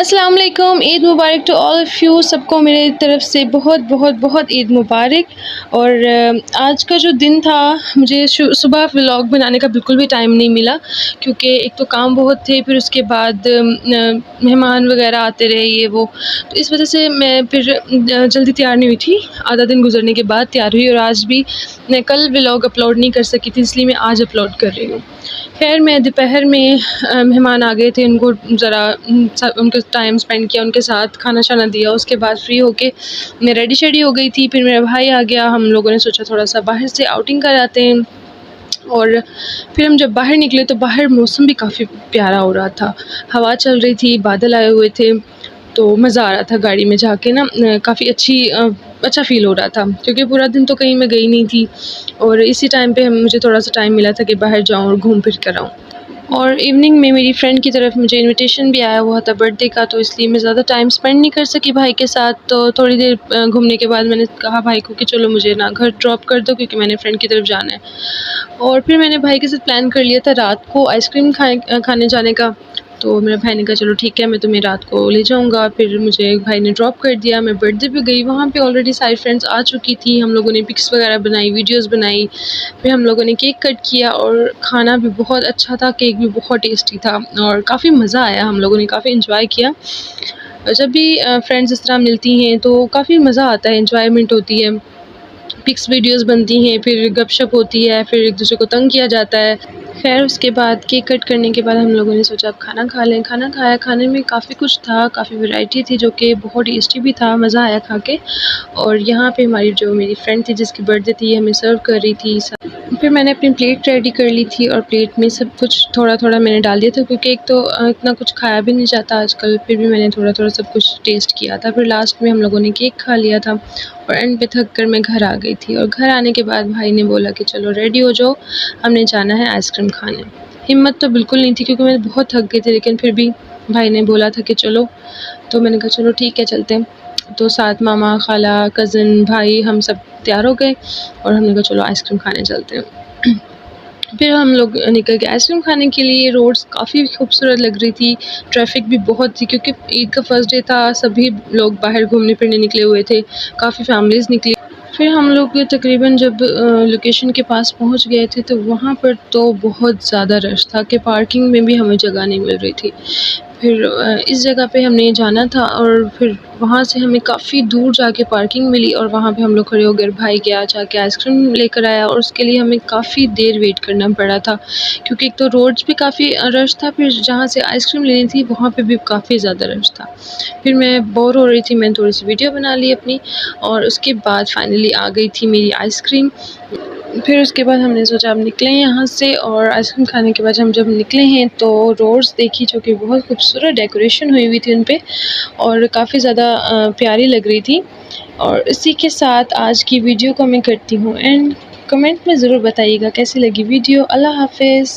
अस्सलाम वालेकुम, ईद मुबारक to all of you. सबको मेरे तरफ़ से बहुत बहुत बहुत ईद मुबारक। और आज का जो दिन था, मुझे सुबह व्लॉग बनाने का बिल्कुल भी टाइम नहीं मिला, क्योंकि एक तो काम बहुत थे, फिर उसके बाद मेहमान वगैरह आते रहे ये वो, तो इस वजह से मैं फिर जल्दी तैयार नहीं हुई थी। आधा दिन गुजरने के बाद तैयार हुई, और आज भी मैं कल व्लॉग अपलोड नहीं कर सकी थी, इसलिए मैं आज अपलोड कर रही हूँ। खैर, मैं दोपहर में मेहमान आ गए थे, उनको ज़रा उनके टाइम स्पेंड किया, उनके साथ खाना शाना दिया। उसके बाद फ्री होके मैं रेडी शेडी हो गई थी। फिर मेरा भाई आ गया, हम लोगों ने सोचा थोड़ा सा बाहर से आउटिंग कर आते हैं। और फिर हम जब बाहर निकले तो बाहर मौसम भी काफ़ी प्यारा हो रहा था, हवा चल रही थी, बादल आए हुए थे, तो मज़ा आ रहा था गाड़ी में जाके ना। काफ़ी अच्छा फ़ील हो रहा था, क्योंकि पूरा दिन तो कहीं मैं गई नहीं थी, और इसी टाइम पे मुझे थोड़ा सा टाइम मिला था कि बाहर जाऊँ और घूम फिर कर आऊँ। और इवनिंग में मेरी फ्रेंड की तरफ मुझे इनविटेशन भी आया हुआ था बर्थडे का, तो इसलिए मैं ज़्यादा टाइम स्पेंड नहीं कर सकी भाई के साथ। तो थोड़ी देर घूमने के बाद मैंने कहा भाई को कि चलो मुझे ना घर ड्रॉप कर दो, क्योंकि मैंने फ्रेंड की तरफ जाना है। और फिर मैंने भाई के साथ प्लान कर लिया था रात को आइसक्रीम खाने जाने का। तो मेरे भाई ने कहा चलो ठीक है, मैं तुम्हें रात को ले जाऊंगा। फिर मुझे भाई ने ड्रॉप कर दिया, मैं बर्थडे पे गई। वहाँ पे ऑलरेडी सारी फ्रेंड्स आ चुकी थी, हम लोगों ने पिक्स वगैरह बनाई, वीडियोस बनाई। फिर हम लोगों ने केक कट किया, और खाना भी बहुत अच्छा था, केक भी बहुत टेस्टी था, और काफ़ी मज़ा आया, हम लोगों ने काफ़ी इन्जॉय किया। जब भी फ्रेंड्स इस तरह मिलती हैं तो काफ़ी मज़ा आता है, इन्जॉयमेंट होती है, पिक्स वीडियोस बनती हैं, फिर गपशप होती है, फिर एक दूसरे को तंग किया जाता है। खैर, उसके बाद केक कट करने के बाद हम लोगों ने सोचा अब खाना खा लें। खाना खाया, खाने में काफ़ी कुछ था, काफ़ी वैरायटी थी, जो कि बहुत टेस्टी भी था, मज़ा आया खा के। और यहाँ पे मेरी फ्रेंड थी जिसकी बर्थडे थी, हमें सर्व कर रही थी। फिर मैंने अपनी प्लेट रेडी कर ली थी, और प्लेट में सब कुछ थोड़ा थोड़ा मैंने डाल दिया था, क्योंकि एक तो इतना कुछ खाया भी नहीं जाता आजकल। फिर भी मैंने थोड़ा थोड़ा सब कुछ टेस्ट किया था। फिर लास्ट में हम लोगों ने केक खा लिया था, और एंड पे थक कर मैं घर आ गई थी। और घर आने के बाद भाई ने बोला कि चलो रेडी हो जाओ, हमने जाना है आइसक्रीम खाने। हिम्मत तो बिल्कुल नहीं थी, क्योंकि मैं बहुत थक गई थी, लेकिन फिर भी भाई ने बोला था कि चलो, तो मैंने कहा चलो ठीक है, चलते हैं। तो साथ मामा, खाला, कज़न, भाई, हम सब तैयार हो गए, और हमने कहा चलो आइसक्रीम खाने चलते हैं। फिर हम लोग निकल गए आइसक्रीम खाने के लिए। रोड्स काफ़ी खूबसूरत लग रही थी, ट्रैफिक भी बहुत थी, क्योंकि ईद का फर्स्ट डे था, सभी लोग बाहर घूमने फिरने निकले हुए थे, काफ़ी फैमिलीज़ निकली। फिर हम लोग तकरीबन जब लोकेशन के पास पहुंच गए थे, तो वहाँ पर तो बहुत ज़्यादा रश था कि पार्किंग में भी हमें जगह नहीं मिल रही थी। फिर इस जगह पे हमने जाना था, और फिर वहाँ से हमें काफ़ी दूर जाके पार्किंग मिली, और वहाँ पे हम लोग खड़े हो गए। भाई गया जाके आइसक्रीम लेकर आया, और उसके लिए हमें काफ़ी देर वेट करना पड़ा था, क्योंकि एक तो रोड्स भी काफ़ी रश था, फिर जहाँ से आइसक्रीम लेनी थी वहाँ पे भी काफ़ी ज़्यादा रश था। फिर मैं बोर हो रही थी, मैंने थोड़ी सी वीडियो बना ली अपनी, और उसके बाद फाइनली आ गई थी मेरी आइसक्रीम। फिर उसके बाद हमने सोचा अब निकलें यहाँ से। और आइसक्रीम खाने के बाद हम जब निकले हैं, तो रोड्स देखी, जो कि बहुत खूबसूरत डेकोरेशन हुई हुई थी उन पे, और काफ़ी ज़्यादा प्यारी लग रही थी। और इसी के साथ आज की वीडियो को मैं करती हूँ एंड। कमेंट में ज़रूर बताइएगा कैसी लगी वीडियो। अल्लाह हाफ़िज़।